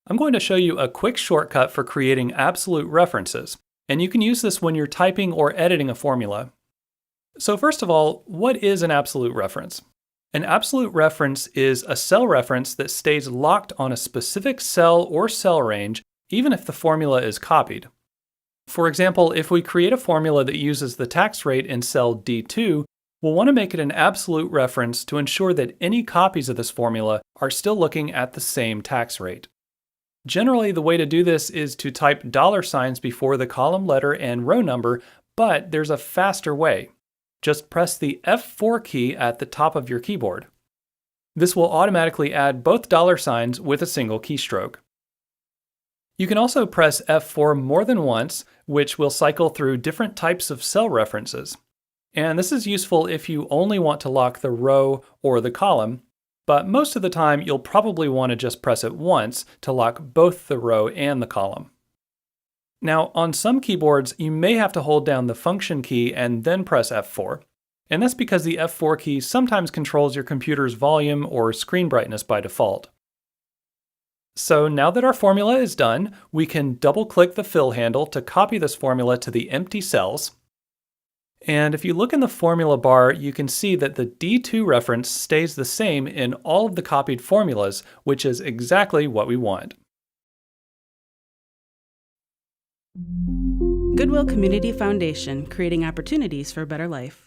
I'm going to show you a quick shortcut for creating absolute references, and you can use this when you're typing or editing a formula. So first of all, what is an absolute reference? An absolute reference is a cell reference that stays locked on a specific cell or cell range, even if the formula is copied. For example, if we create a formula that uses the tax rate in cell D2, we'll want to make it an absolute reference to ensure that any copies of this formula are still looking at the same tax rate. Generally, the way to do this is to type $signs before the column letter and row number, but there's a faster way. Just press the F4 key at the top of your keyboard. This will automatically add both $signs with a single keystroke. You can also press F4 more than once, which will cycle through different types of cell references. And this is useful if you only want to lock the row or the column, but most of the time you'll probably want to just press it once to lock both the row and the column. Now, on some keyboards, you may have to hold down the function key and then press F4, and that's because the F4 key sometimes controls your computer's volume or screen brightness by default. So now that our formula is done, we can double-click the fill handle to copy this formula to the empty cells. And if you look in the formula bar, you can see that the D2 reference stays the same in all of the copied formulas, which is exactly what we want. Goodwill Community Foundation, creating opportunities for a better life.